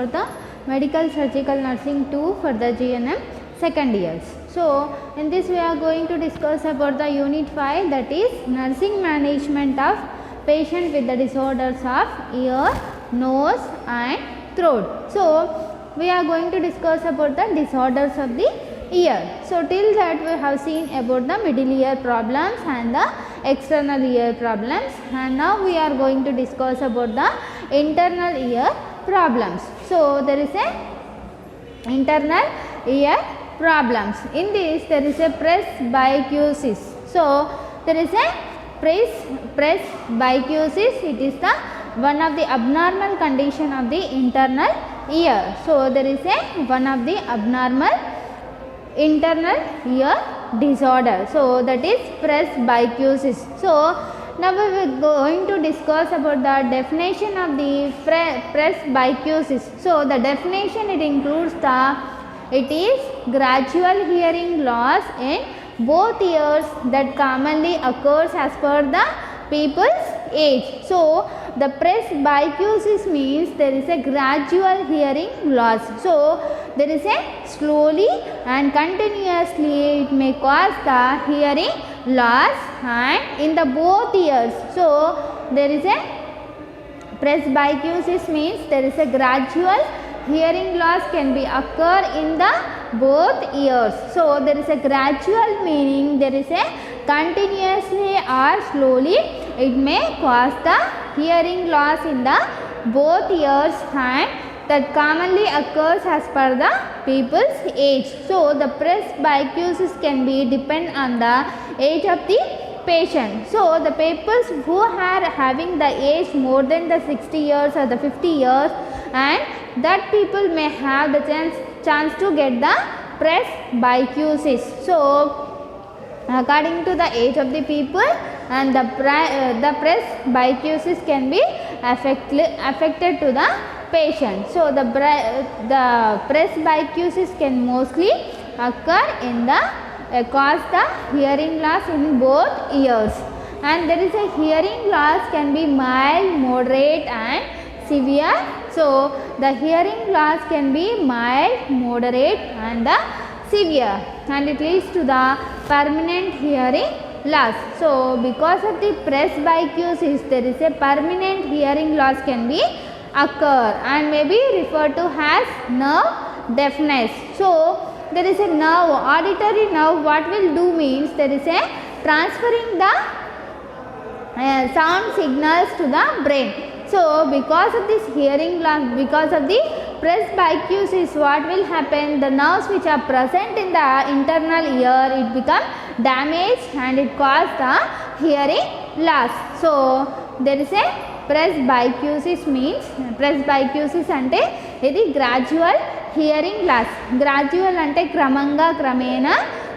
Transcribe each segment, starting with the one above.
about the medical surgical nursing 2 for the GNM second years. So in this we are going to discuss about the unit 5, that is nursing management of patient with the disorders of ear, nose and throat. So we are going to discuss about the disorders of the ear. So till that we have seen about the middle ear problems and the external ear problems, and now we are going to discuss about the internal ear problems. So there is a internal ear problems. In this there is a presbycusis. So there is a presbycusis. It is the one of the abnormal condition of the internal ear. So there is a one of the abnormal internal ear disorder. So that is presbycusis. So now we are going to discuss about the definition of the presbycusis. So the definition, it includes it is gradual hearing loss in both ears that commonly occurs as per the people's age. So the presbycusis means there is a gradual hearing loss. So there is a slowly and continuously it may cause the hearing loss and in the both ears. So there is a presbycusis means there is a gradual hearing loss can be occur in the both ears. So there is a gradual meaning there is a continuously or slowly it may cause the hearing loss in the both ears and that commonly occurs as per the people's age. So the presbycusis can be depend on the age of the patient. So the peoples who are having the age more than the 60 years or the 50 years, and that people may have the chance to get the presbycusis. So according to the age of the people, and the presbycusis can be affected to the patient. So the presbycusis can mostly occur in the cause the hearing loss in both ears, and there is a hearing loss can be mild, moderate and severe. So the hearing loss can be mild, moderate and the severe, and it leads to the permanent hearing loss. So because of the presbycusis there is a permanent hearing loss can be occur and may be referred to as nerve deafness. So there is a nerve, auditory nerve, what will do means there is a transferring the sound signals to the brain. So because of this hearing loss, because of the presbycusis, what will happen, the nerves which are present in the internal ear, it become damaged and it cause the hearing loss. So there is a presbycusis means, presbycusis ante ఇది gradual hearing loss. Gradual అంటే క్రమంగా క్రమేణా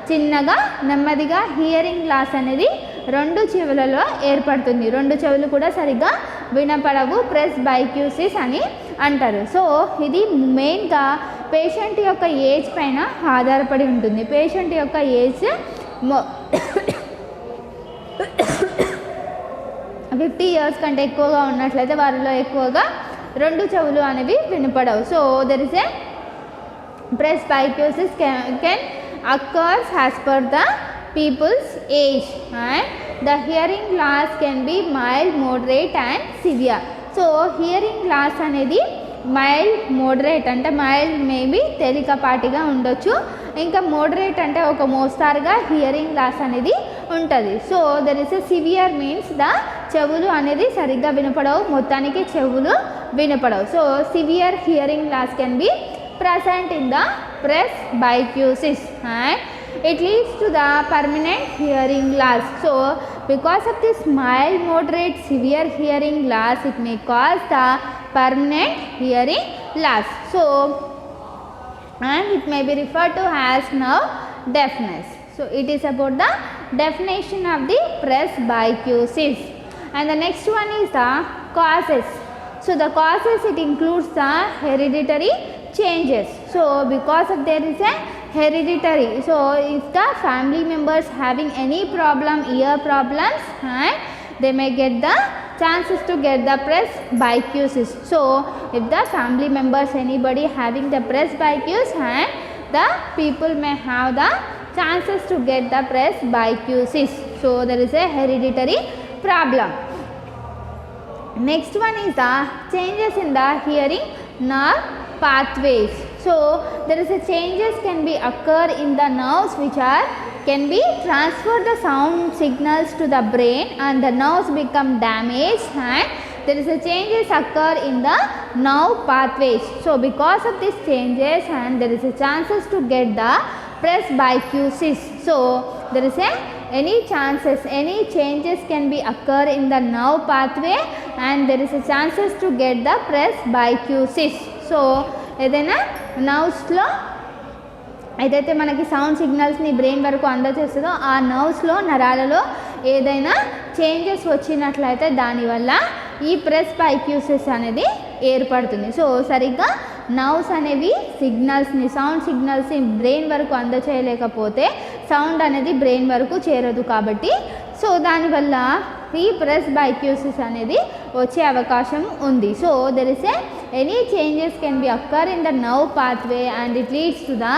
చిన్నగా నెమ్మదిగా hearing loss అనేది రెండు చెవులలో ఏర్పడుతుంది. రెండు చెవులు కూడా సరిగ్గా వినపడవు, ప్రెస్బైక్యూసిస్ అని అంటారు. సో ఇది మెయిన్గా పేషెంట్ యొక్క ఏజ్ పైన ఆధారపడి ఉంటుంది. పేషెంట్ యొక్క ఏజ్ 50 years కంటే ఎక్కువగా ఉన్నట్లయితే వారిలో ఎక్కువగా రెండు చెవులు అనేవి వినపడవు. So there is a presbycusis can occurs as per the people's age, and the hearing loss can be mild, moderate and severe. So hearing loss అనేది మైల్డ్, మోడరేట్ అంటే మైల్డ్ మేబీ తేలికపాటిగా ఉండొచ్చు, ఇంకా మోడరేట్ అంటే ఒక మోస్తారుగా హియరింగ్ లాస్ అనేది ఉంటుంది. So there is a severe means the చెవులు అనేది సరిగ్గా వినపడవు, మొత్తానికి చెవులు వినపడవు. So severe hearing loss can be present in the presbycusis and it leads to the permanent hearing loss. So because of this mild, moderate, severe hearing loss, it may cause the permanent hearing loss. So and it may be referred to as nerve deafness. So it is about the definition of the presbycusis. And the next one is the causes. So the causes, it includes the hereditary changes. So because of there is a hereditary, so if the family members having any problem, ear problems, and they may get the chances to get the presbycusis. So if the family members anybody having the presbycusis, and the people may have the chances to get the presbycusis. So there is a hereditary problem. Next one is the changes in the hearing nerve pathways. So there is a changes can be occur in the nerves which are can be transfer the sound signals to the brain, and the nerves become damaged, and there is a changes occur in the nerve pathways. So because of these changes, and there is a chances to get the presbycusis. So there is a any chances, any changes can be occur in the nerve pathway, and there is a chances to get the presbycusis. So ఏదైనా నర్వ్స్లో ఏదైతే మనకి sound సిగ్నల్స్ని brain వరకు అందజేస్తుందో ఆ నర్వ్స్లో నరాలలో ఏదైనా changes వచ్చినట్లయితే దానివల్ల ఈ ప్రెస్బైక్యూసిస్ అనేది ఏర్పడుతుంది. సో సరిగ్గా నర్వ్స్ అనేవి సిగ్నల్స్ని సౌండ్ సిగ్నల్స్ని బ్రెయిన్ వరకు అందచేయలేకపోతే సౌండ్ అనేది బ్రెయిన్ వరకు చేరదు. కాబట్టి సో దానివల్ల ఈ ప్రెస్బైక్యూసిస్ అనేది వచ్చే అవకాశం ఉంది. So there is any changes can be అక్కర్ in the nerve pathway and it leads to the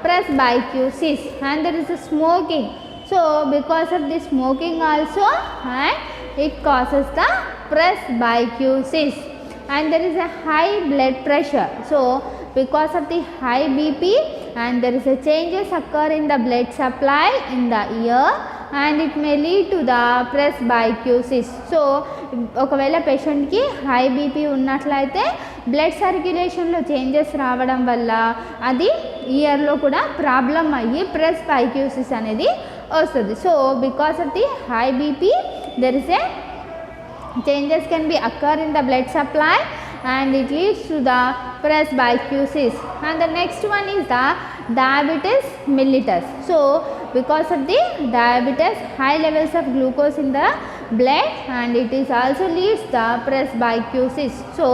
presbycusis. And there is a smoking. So because of the smoking also, and it causes the presbycusis. And there is a high blood pressure. So because of the high BP, and there is a changes occur in the blood supply in the ear, and it may lead to the presbycusis. So ఒకవేళ పేషెంట్కి high BP ఉన్నట్లయితే blood సర్క్యులేషన్లో changes రావడం వల్ల అది ఇయర్లో కూడా problem అయ్యి ప్రెస్బైక్యూసిస్ అనేది వస్తుంది. So because of the high BP there is A changes can be occur in the blood supply, and it leads to the presbycusis. And the next one is the diabetes mellitus. So because of the diabetes, high levels of glucose in the blood, and it is also leads the presbycusis. So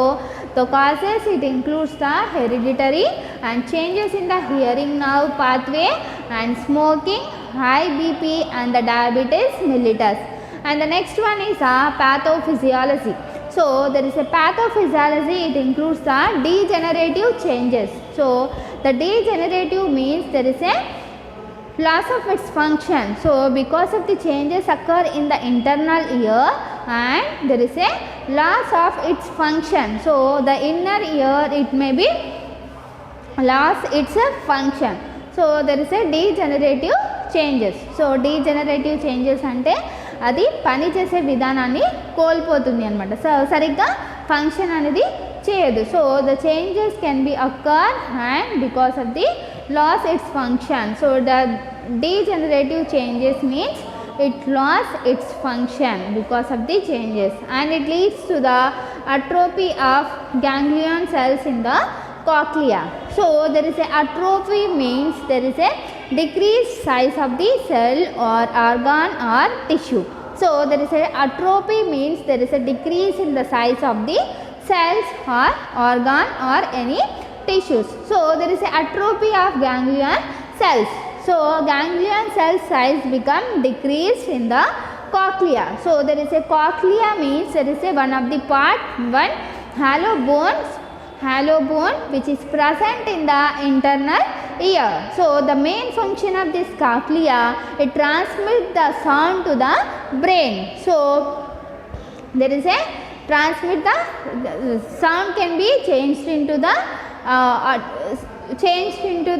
the causes it includes the hereditary and changes in the hearing nerve pathway, and smoking, high BP, and the diabetes mellitus. And the next one is pathophysiology. So there is a pathophysiology, it includes the degenerative changes. So the degenerative means there is a loss of its function. So because of the changes occur in the internal ear, and there is a loss of its function. So the inner ear it may be lost its function. So there is a degenerative changes. So degenerative changes అంటే అది పని చేసే విధానాన్ని కోల్పోతుంది అనమాట. So సరిగ్గా function అనేది చేయదు. So the changes can be occur and because of the loss its function. So the degenerative changes means it lost its function because of the changes, and it leads to the atrophy of ganglion cells in the cochlea. So there is a atrophy means there is a decreased size of the cell or organ or tissue. So there is a atrophy means there is a decrease in the size of the cells or organ or any tissues. So there is a atrophy of ganglion cells. So ganglion cell size become decreased in the cochlea. So there is a cochlea means there is a one of the part, one hollow bone which is present in the internal ear. So the main function of this cochlea, it transmits the sound to the brain. So there is a transmit the sound can be changed into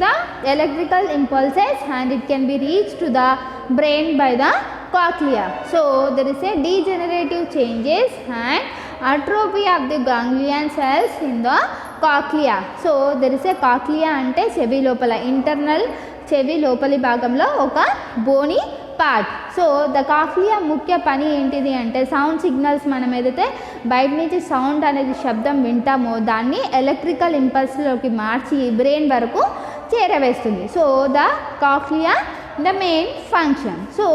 the electrical impulses, and it can be reached to the brain by the cochlea. So there is a degenerative changes and atrophy of the ganglion cells in the cochlea. So there is a cochlea అంటే చెవి లోపల internal చెవి లోపలి భాగంలో ఒక బోని part. So the cochlea ముఖ్య పని ఏంటిది అంటే సౌండ్ సిగ్నల్స్ మనం ఏదైతే బయట నుంచి సౌండ్ అనేది శబ్దం వింటామో దాన్ని ఎలక్ట్రికల్ ఇంపల్స్లోకి మార్చి బ్రెయిన్ వరకు చేరవేస్తుంది. So the cochlea the main function. So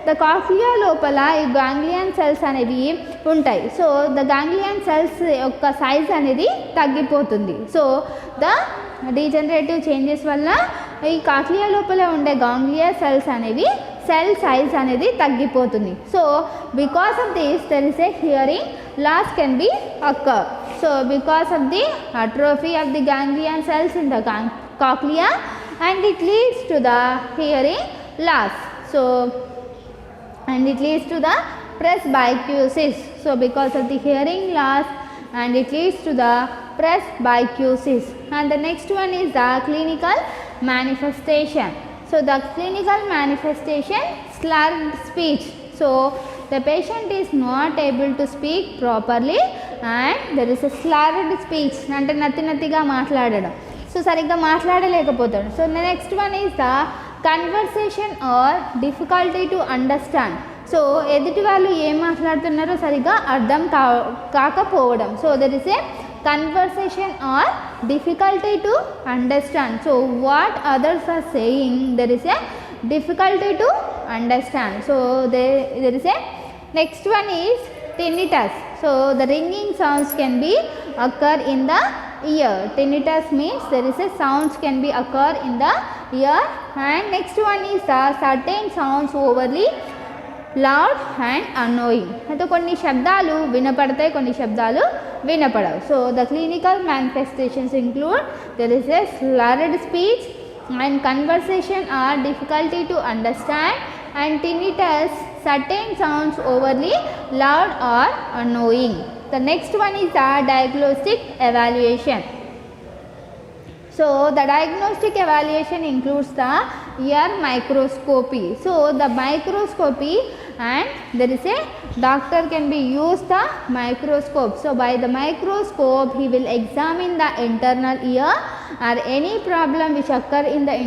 the cochlea లోపల ఈ గాంగ్లియన్ సెల్స్ అనేవి ఉంటాయి. సో ద గాంగ్లియన్ సెల్స్ యొక్క సైజ్ అనేది తగ్గిపోతుంది. సో ద డీజనరేటివ్ చేంజెస్ వల్ల ఈ కాక్లియా లోపల ఉండే గాంగ్లియా సెల్స్ అనేవి సెల్ సైజ్ అనేది తగ్గిపోతుంది. So because of this there is a hearing loss can be occur. So because of the atrophy of the ganglion cells in the cochlea and it leads to the hearing loss. So and it leads to the presbycusis. So because of the hearing loss and it leads to the presbycusis. And the next one is the clinical manifestation. So the clinical manifestation, slurred speech. So the patient is not able to speak properly and there is a slurred speech, అంటే నత్తిగా మాట్లాడడం. So సరిగ్గా మాట్లాడలేకపోతాడు. So next one is the conversation or difficulty to understand. So ఎదుటి వాళ్ళు ఏం మాట్లాడుతున్నారో సరిగ్గా అర్థం కాకపోవడం. So there is a conversation or difficulty to understand. So what others are saying, there is a difficulty to understand. So there is a next one is tinnitus. So the ringing sounds can be occur in the ear. Tinnitus means there is a sounds can be occur in the ear. And next one is the certain sounds overly loud and annoying. అయితే కొన్ని శబ్దాలు వినపడతాయి, కొన్ని శబ్దాలు వినపడవు. So the clinical manifestations include there is a slurred speech and conversation or difficulty to understand and tinnitus, certain sounds overly loud or annoying. The next one is the diagnostic evaluation. So the diagnostic evaluation includes the ear microscopy. So the microscopy and there is a doctor can be used the microscope. So by the microscope he will examine the internal ear or any problem which occur in the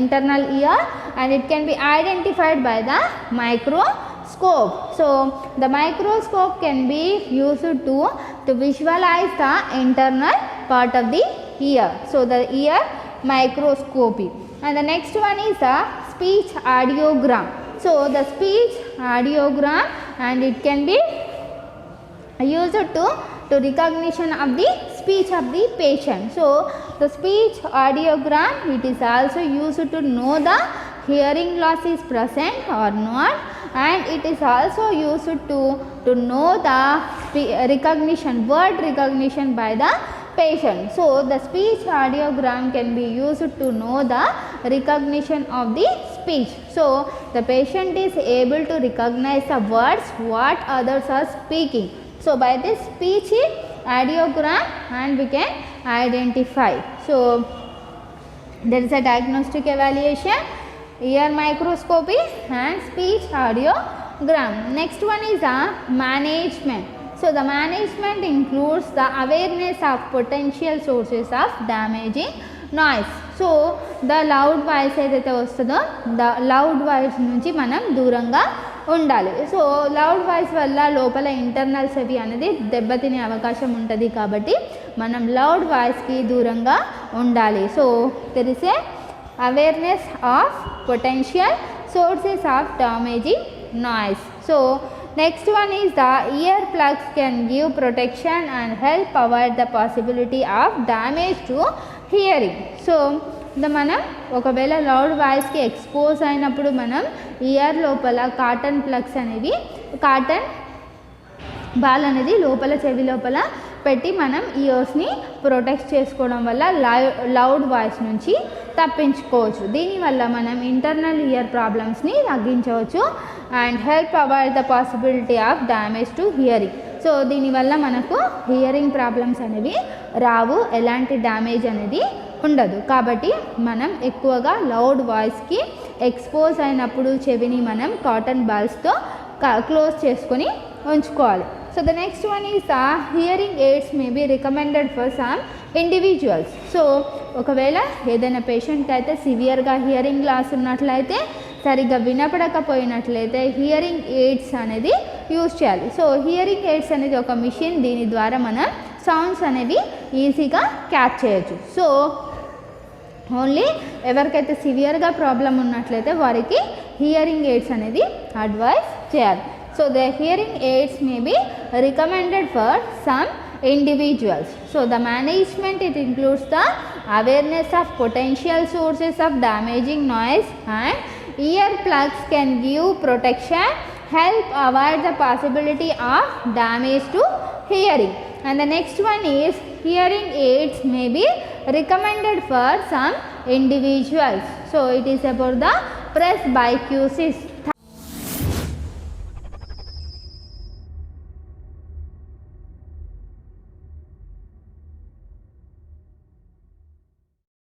internal ear and it can be identified by the microscope. So the microscope can be used to visualize the internal part of the ear. So the ear microscopy. And the next one is the speech audiogram. So the speech audiogram and it can be used to recognition of the speech of the patient. So the speech audiogram, it is also used to know the hearing loss is present or not, and it is also used to know the recognition, word recognition by the patient. So the speech audiogram can be used to know the recognition of the speech. So the patient is able to recognize the words what others are speaking. So by this speech audiogram and we can identify. So there is a diagnostic evaluation, ear microscopy and speech audiogram. Next one is a management. So the management includes the awareness of potential sources of damaging noise. So the loud voice ఏదైతే వస్తుందో the loud voice నుంచి మనం దూరంగా ఉండాలి. So loud voice వల్ల లోపల internals అవి అనేది దెబ్బతినే అవకాశం ఉంటుంది కాబట్టి మనం లౌడ్ వాయిస్కి దూరంగా ఉండాలి. So there is a awareness of potential sources of damaging noise. So next one is the ear plugs can give protection and help avoid the possibility of damage to hearing. So మనం ఒకవేళ loud వాయిస్కి expose అయినప్పుడు మనం year లోపల cotton plugs అనేవి, cotton ball అనేది లోపల చెవి లోపల పెట్టి మనం ఇయర్స్ని ప్రొటెక్ట్ చేసుకోవడం వల్ల లౌడ్ వాయిస్ నుంచి తప్పించుకోవచ్చు. దీనివల్ల మనం ఇంటర్నల్ ఇయర్ ప్రాబ్లమ్స్ని తగ్గించవచ్చు and help avoid the possibility of damage to hearing. So దీనివల్ల మనకు హియరింగ్ ప్రాబ్లమ్స్ అనేవి రావు, ఎలాంటి డ్యామేజ్ అనేది ఉండదు. కాబట్టి మనం ఎక్కువగా లౌడ్ వాయిస్కి ఎక్స్పోజ్ అయినప్పుడు చెవిని మనం కాటన్ బాల్స్తో క్లోజ్ చేసుకొని ఉంచుకోవాలి. So the next one is the hearing aids may be recommended for some individuals. So ఒకవేళ ఏదైనా పేషెంట్కి అయితే సివియర్గా హియరింగ్ లాస్ ఉన్నట్లయితే, సరిగ్గా వినపడకపోయినట్లయితే హియరింగ్ ఎయిడ్స్ అనేది యూజ్ చేయాలి. సో హియరింగ్ ఎయిడ్స్ అనేది ఒక మిషన్, దీని ద్వారా మనం సౌండ్స్ అనేవి ఈజీగా క్యాచ్ చేయొచ్చు. సో ఓన్లీ ఎవరికైతే సివియర్గా ప్రాబ్లం ఉన్నట్లయితే వారికి హియరింగ్ ఎయిడ్స్ అనేది అడ్వైస్ చేయాలి. So the hearing aids may be recommended for some individuals. So the management, it includes the awareness of potential sources of damaging noise and Earplugs can give protection, help avoid the possibility of damage to hearing. And the next one is hearing aids may be recommended for some individuals. So it is about the presbycusis.